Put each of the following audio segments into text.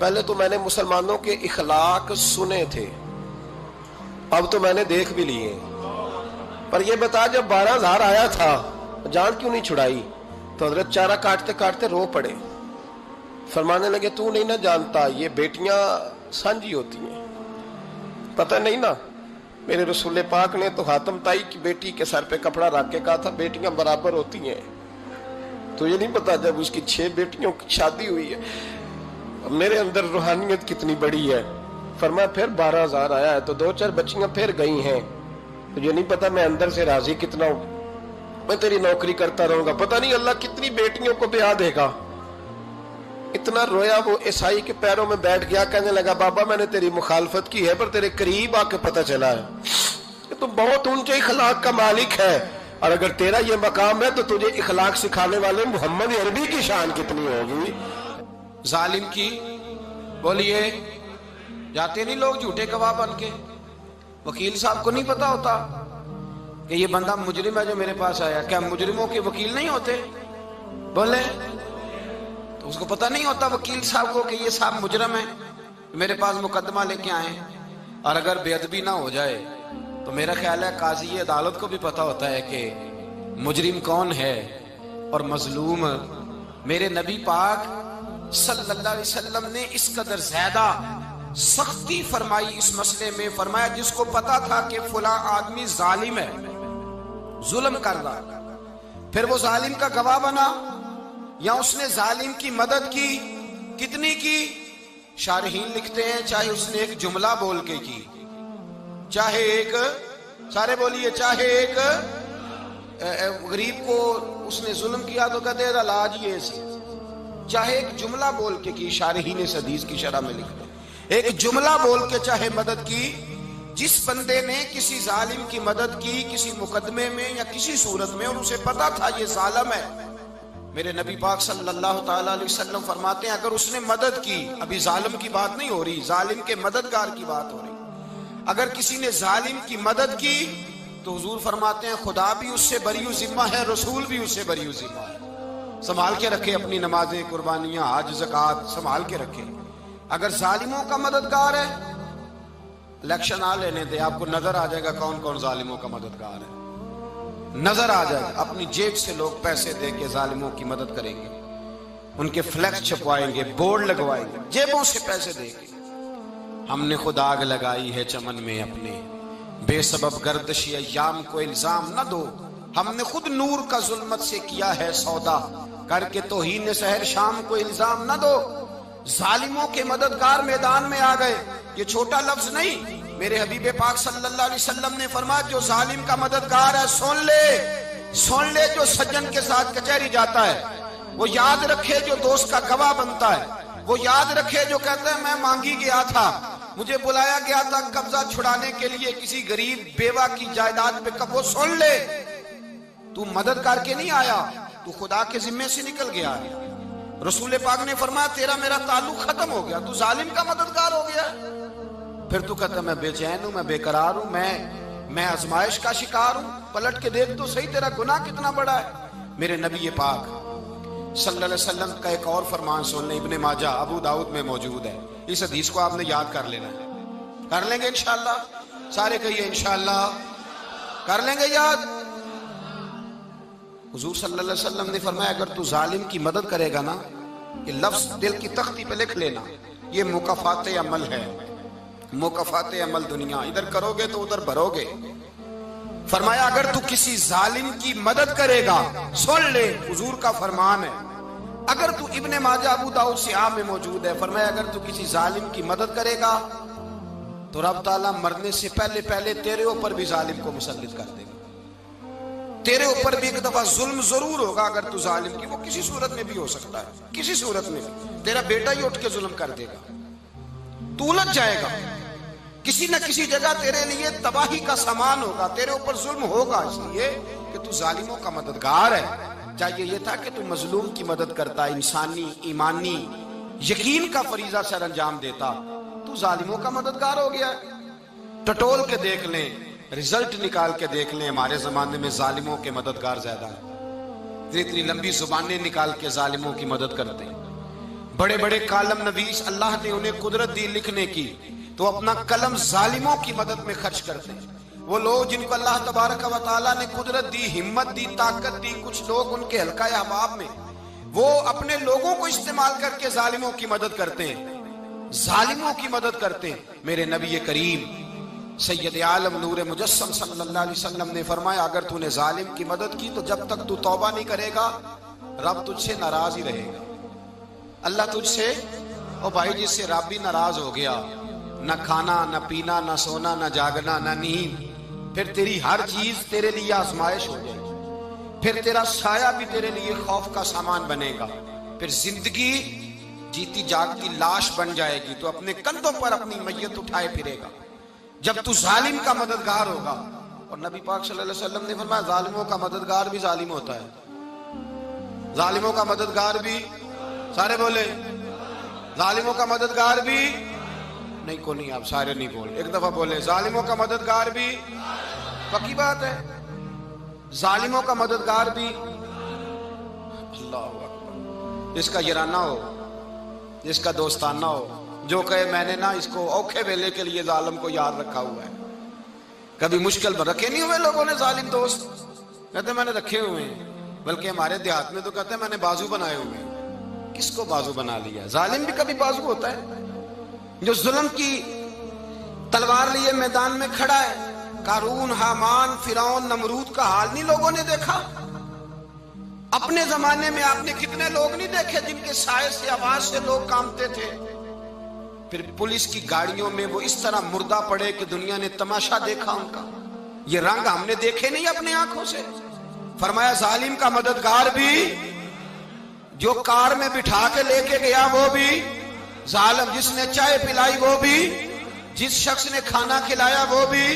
پہلے تو میں نے مسلمانوں کے اخلاق سنے تھے، اب تو میں نے دیکھ بھی لیے، پر یہ بتا جب 12,000 آیا تھا جان کیوں نہیں چھڑائی؟ تو حضرت چارہ کاٹتے کاٹتے رو پڑے، فرمانے لگے تو نہیں نہ جانتا یہ بیٹیاں سانجی ہوتی ہیں، پتہ نہیں نا؟ میرے رسول پاک نے تو حاتم تائی کی بیٹی کے سر پہ کپڑا رکھ کے کہا تھا بیٹیاں برابر ہوتی ہیں، تو یہ نہیں پتا جب اس کی 6 بیٹیوں کی شادی ہوئی ہے میرے اندر روحانیت کتنی بڑی ہے۔ فرمایا پھر 12,000 آیا ہے تو 2-4 بچیاں پھر گئی ہیں، تو یہ نہیں پتا میں اندر سے راضی کتنا ہوں، میں تیری نوکری کرتا رہوں گا، پتہ نہیں اللہ کتنی بیٹیوں کو بیاہ دے گا۔ اتنا رویا وہ عیسائی کے پیروں میں بیٹھ گیا، کہنے لگا بابا میں نے تیری مخالفت کی ہے پر تیرے قریب آ کے پتہ چلا ہے کہ تو بہت اونچے اخلاق کا مالک ہے، اور اگر تیرا یہ مقام ہے تو تجھے اخلاق سکھانے والے محمد عربی کی شان کتنی ہوگی۔ ظالم کی بولیے جاتے نہیں لوگ جھوٹے گواہ بن کے، وکیل صاحب کو نہیں پتا ہوتا کہ یہ بندہ مجرم ہے جو میرے پاس آیا، کیا مجرموں کے وکیل نہیں ہوتے؟ بولے تو اس کو پتہ نہیں ہوتا وکیل صاحب کو کہ یہ صاحب مجرم ہے، میرے پاس مقدمہ لے کے آئے، اور اگر بے ادبی نہ ہو جائے تو میرا خیال ہے قاضی عدالت کو بھی پتا ہوتا ہے کہ مجرم کون ہے اور مظلوم۔ میرے نبی پاک صلی اللہ علیہ وسلم نے اس قدر زیادہ سختی فرمائی اس مسئلے میں، فرمایا جس کو پتا تھا کہ فلاں آدمی ظالم ہے، ظلم کر رہا، پھر وہ ظالم کا گواہ بنا یا اس نے ظالم کی مدد کی، کتنی کی؟ شارحین لکھتے ہیں چاہے اس نے ایک جملہ بول کے کی، چاہے ایک، سارے بولیے، چاہے ایک غریب کو اس نے ظلم کیا تو کہتے ہیں علاج یہ سی، چاہے ایک جملہ بول کے کی، شارحین اس حدیث کی شرح میں لکھتے ہیں ایک جملہ بول کے چاہے مدد کی، جس بندے نے کسی ظالم کی مدد کی کسی مقدمے میں یا کسی صورت میں اور اسے پتا تھا یہ ظالم ہے، میرے نبی پاک صلی اللہ تعالی علیہ وسلم فرماتے ہیں اگر اس نے مدد کی، ابھی ظالم کی بات نہیں ہو رہی، ظالم کے مددگار کی بات ہو رہی، اگر کسی نے ظالم کی مدد کی تو حضور فرماتے ہیں خدا بھی اس سے بری و ذمہ ہے، رسول بھی اس سے بری و ذمہ ہے۔ سنبھال کے رکھے اپنی نمازیں، قربانیاں، حج، زکوٰۃ سنبھال کے رکھے۔ اگر ظالموں کا مددگار ہے، الیکشن آ لینے دے، آپ کو نظر آ جائے گا کون کون ظالموں کا مددگار ہے، نظر آ جائے گا۔ اپنی جیب سے لوگ پیسے دے کے ظالموں کی مدد کریں گے، ان کے فلیکس چھپوائیں گے، بورڈ لگوائیں گے، جیبوں سے پیسے دے کے۔ ہم نے خود آگ لگائی ہے چمن میں اپنے، بے سبب گردشی ایام کو الزام نہ دو، ہم نے خود نور کا ظلمت سے کیا ہے سودا، کر کے توہین سحر شام کو الزام نہ دو۔ ظالموں کے مددگار میدان میں آ گئے، یہ چھوٹا لفظ نہیں، میرے حبیب پاک صلی اللہ علیہ وسلم نے فرمایا جو ظالم کا مددگار ہے سن لے جو سجن کے ساتھ کچہری جاتا ہے، وہ یاد رکھے جو دوست کا گواہ بنتا ہے، وہ یاد رکھے جو کہتا ہے میں مانگی گیا تھا، مجھے بلایا گیا تھا قبضہ چھڑانے کے لیے کسی غریب بیوہ کی جائیداد پہ، وہ سن لے تو مدد کر کے نہیں آیا، تو خدا کے ذمے سے نکل گیا ہے۔ رسول پاک نے فرمایا تیرا میرا تعلق ختم ہو گیا، تو ظالم کا مددگار ہو گیا، پھر تو کہتا میں بے چین ہوں، میں بے قرار ہوں، میں آزمائش کا شکار ہوں، پلٹ کے دیکھ تو صحیح تیرا گناہ کتنا بڑا ہے۔ میرے نبی پاک صلی اللہ علیہ وسلم کا ایک اور فرمان سن لیں، ابن ماجہ ابو داؤد میں موجود ہے، اس حدیث کو آپ نے یاد کر لینا ہے، کر لیں گے انشاءاللہ، سارے کہیے انشاءاللہ، کر لیں گے یاد۔ حضور صلی اللہ علیہ وسلم نے فرمایا اگر تو ظالم کی مدد کرے گا نا، یہ لفظ دل کی تختی پہ لکھ لینا، یہ مکافات عمل ہے، مکافات عمل دنیا، ادھر کرو گے تو ادھر بھرو گے۔ فرمایا اگر تو کسی ظالم کی مدد کرے گا، سن لے حضور کا فرمان ہے، اگر تو ابن ماجہ ابو داؤد سیاہ میں موجود ہے، فرمایا اگر تو کسی ظالم کی مدد کرے گا تو رب تعالیٰ مرنے سے پہلے تیرے اوپر بھی ظالم کو مسلط کر دے گا، تیرے اوپر بھی ایک دفعہ ظلم ضرور ہوگا اگر تو ظالم کی، وہ کسی صورت میں بھی ہو سکتا ہے، کسی صورت میں بھی تیرا بیٹا ہی اٹھ کے ظلم کر دے گا، تو الجھ جائے گا، کسی نہ کسی جگہ تیرے لیے تباہی کا سامان ہوگا، تیرے اوپر ظلم ہوگا، اس لیے کہ تو ظالموں کا مددگار ہے۔ چاہیے یہ تھا کہ تو مظلوم کی مدد کرتا، انسانی ایمانی یقین کا فریضہ سر انجام دیتا، تو ظالموں کا مددگار ہو گیا۔ ٹٹول کے دیکھ لیں، رزلٹ نکال کے دیکھ لیں، ہمارے زمانے میں ظالموں کے مددگار زیادہ ہیں، اتنی لمبی زبانیں نکال کے ظالموں کی مدد کرتے ہیں، بڑے بڑے کالم نویس اللہ نے انہیں قدرت دی لکھنے کی، تو اپنا قلم ظالموں کی مدد میں خرچ کرتے ہیں۔ وہ لوگ جن کو اللہ تبارک و تعالیٰ نے قدرت دی، ہمت دی، طاقت دی، کچھ لوگ ان کے حلقہ احباب میں، وہ اپنے لوگوں کو استعمال کر کے ظالموں کی مدد کرتے ہیں، ظالموں کی مدد کرتے ہیں۔ میرے نبی کریم سید عالم نور مجسم صلی اللہ علیہ وسلم نے فرمایا، اگر تو نے ظالم کی مدد کی تو جب تک تو توبہ نہیں کرے گا رب تجھ سے ناراض ہی رہے گا۔ اللہ تجھ سے، او بھائی جس سے رب بھی ناراض ہو گیا، نہ کھانا نہ پینا نہ سونا نہ جاگنا نہ نیند، پھر تیری ہر چیز تیرے لیے آزمائش ہو جائے گی، پھر تیرا سایہ بھی تیرے لیے خوف کا سامان بنے گا، پھر زندگی جیتی جاگتی لاش بن جائے گی، تو اپنے کندھوں پر اپنی میت اٹھائے پھرے گا جب تو ظالم کا مددگار ہوگا۔ اور نبی پاک صلی اللہ علیہ وسلم نے فرمایا ظالموں کا مددگار بھی ظالم ہوتا ہے، ظالموں کا مددگار بھی، سارے بولے ظالموں کا مددگار بھی نہیں، کو نہیں، آپ سارے نہیں بولے، ایک دفعہ بولے ظالموں کا مددگار بھی، پکی بات ہے، ظالموں کا مددگار بھی۔ اللہ اکبر، جس کا یارانہ ہو، جس کا دوستانہ ہو، جو کہے میں نے نا اس کو اوکھے ویلے کے لیے ظالم کو یاد رکھا ہوا ہے۔ کبھی مشکل پر رکھے نہیں ہوئے لوگوں نے ظالم دوست، کہتے میں نے رکھے ہوئے ہیں، بلکہ ہمارے دیہات میں تو کہتے ہیں میں نے بازو بنائے ہوئے ہیں۔ کس کو بازو بنا لیا؟ ظالم بھی کبھی بازو ہوتا ہے، جو ظلم کی تلوار لیے میدان میں کھڑا ہے۔ قارون، حامان، فرعون، نمرود کا حال نہیں لوگوں نے دیکھا؟ اپنے زمانے میں آپ نے کتنے لوگ نہیں دیکھے جن کے سائے سے، آواز سے لوگ کانپتے تھے؟ پھر پولیس کی گاڑیوں میں وہ اس طرح مردہ پڑے کہ دنیا نے تماشا دیکھا ان کا۔ یہ رنگ ہم نے دیکھے نہیں اپنے آنکھوں سے۔ فرمایا ظالم کا مددگار بھی، جو کار میں بٹھا کے لے کے گیا وہ بھی ظالم، جس نے چائے پلائی وہ بھی، جس شخص نے کھانا کھلایا وہ بھی،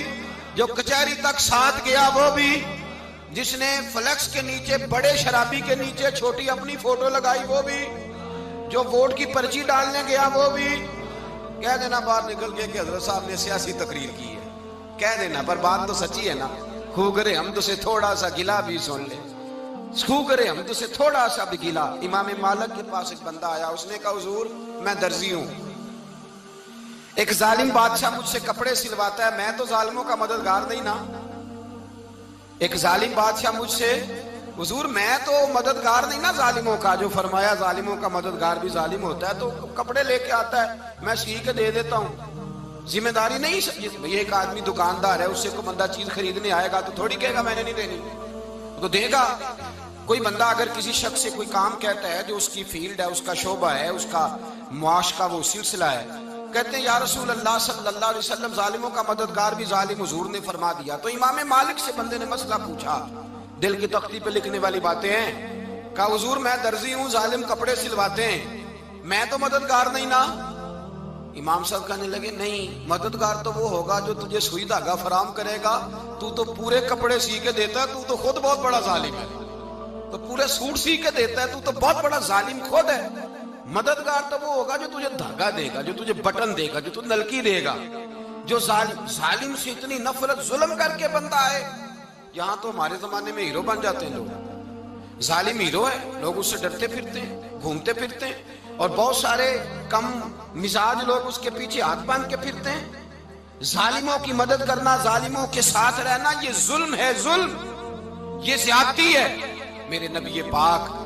جو کچہری تک ساتھ گیا وہ بھی، جس نے فلیکس کے نیچے، بڑے شرابی کے نیچے چھوٹی اپنی فوٹو لگائی وہ بھی، جو ووٹ کی پرچی ڈالنے گیا وہ بھی۔ کہہ دینا باہر نکل کے کہ حضرت صاحب نے سیاسی تقریر کی ہے، کہہ دینا، پر بات تو سچی ہے نا۔ خو کرے ہم تو سے تھوڑا سا گلا بھی سن لے، خو کرے ہم تو سے تھوڑا سا بھی گلا۔ امام مالک کے پاس ایک بندہ آیا، اس نے کہا حضور میں درزی ہوں، ایک ظالم بادشاہ مجھ سے کپڑے سلواتا ہے، میں تو ظالموں کا مددگار نہیں نا۔ ایک ظالم بادشاہ مجھ سے، حضور میں تو مددگار نہیں نا ظالموں کا۔ جو فرمایا ظالموں کا مددگار بھی ظالم ہوتا ہے، تو کپڑے لے کے آتا ہے میں سی کے دے دیتا ہوں، ذمہ داری نہیں۔ یہ ایک آدمی دکاندار ہے، اس سے کوئی بندہ چیز خریدنے آئے گا تو تھوڑی کہے گا میں نے نہیں دینی، تو دے گا۔ کوئی بندہ اگر کسی شخص سے کوئی کام کہتا ہے جو اس کی فیلڈ ہے، اس کا شعبہ ہے، اس کا معاش کا وہ سلسلہ ہے، کہتے ہیں یا رسول اللہ صلی اللہ علیہ وسلم ظالموں کا مددگار بھی ظالم، حضور نے فرما دیا۔ تو امام مالک سے بندے نے مسئلہ پوچھا، دل کی تختی پہ لکھنے والی باتیں ہیں، کہا حضور میں درزی ہوں، ظالم کپڑے سلواتے ہیں، میں تو مددگار نہیں نا۔ امام صاحب کہنے لگے نہیں، مددگار تو وہ ہوگا جو تجھے سوئی دھاگا فراہم کرے گا، تو تو پورے کپڑے سی کے دیتا ہے، تو تو خود بہت بڑا ظالم ہے، تو پورے سوٹ سی کے دیتا ہے، تو تو بہت بڑا ظالم خود ہے۔ مددگار تو وہ ہوگا جو تجھے دھاگا دے گا، جو تجھے بٹن دے گا، جو تجھے نلکی دے گا، جو ظالم سے اتنی نفرت ظلم کر کے بندہ ہے۔ یہاں تو ہمارے زمانے میں ہیرو بن جاتے ہیں لوگ، ظالم ہیرو ہے، لوگ اس سے ڈرتے پھرتے ہیں، گھومتے پھرتے ہیں، اور بہت سارے کم مزاج لوگ اس کے پیچھے ہاتھ باندھ کے پھرتے ہیں۔ ظالموں کی مدد کرنا، ظالموں کے ساتھ رہنا، یہ ظلم ہے، ظلم، یہ زیادتی ہے۔ میرے نبی پاک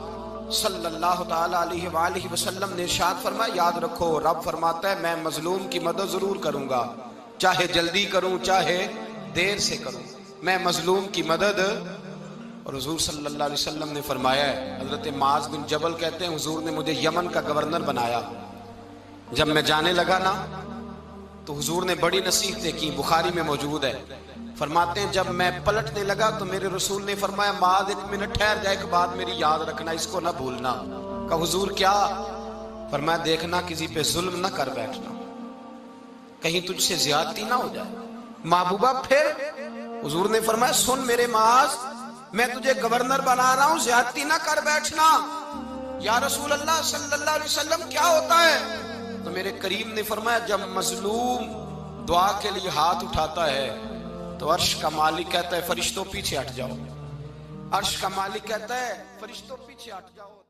صلی اللہ تعالی علیہ وآلہ وسلم نے ارشاد فرمایا، یاد رکھو رب فرماتا ہے میں مظلوم کی مدد ضرور کروں گا، چاہے جلدی کروں چاہے دیر سے کروں، میں مظلوم کی مدد۔ اور حضور صلی اللہ علیہ وسلم نے فرمایا ہے، حضرت معاذ بن جبل کہتے ہیں حضور نے مجھے یمن کا گورنر بنایا، جب میں جانے لگا نا تو حضور نے بڑی نصیحتیں کی، بخاری میں موجود ہے، فرماتے ہیں جب میں پلٹنے لگا تو میرے رسول نے فرمایا معاذ ایک منٹ ٹھہر جا، ایک بات میری یاد رکھنا، اس کو نہ بھولنا۔ کہا حضور کیا؟ فرمایا دیکھنا کسی پہ ظلم نہ کر بیٹھنا، کہیں تجھ سے زیادتی نہ ہو جائے۔ محبوبہ پھر حضور نے فرمایا سن میرے معاذ، میں تجھے گورنر بنا رہا ہوں، زیادتی نہ کر بیٹھنا۔ یا رسول اللہ صلی اللہ علیہ وسلم کیا ہوتا ہے؟ تو میرے کریم نے فرمایا جب مظلوم دعا کے لیے ہاتھ اٹھاتا ہے تو عرش کا مالک کہتا ہے فرشتوں پیچھے ہٹ جاؤ، عرش کا مالک کہتا ہے فرشتوں پیچھے ہٹ جاؤ۔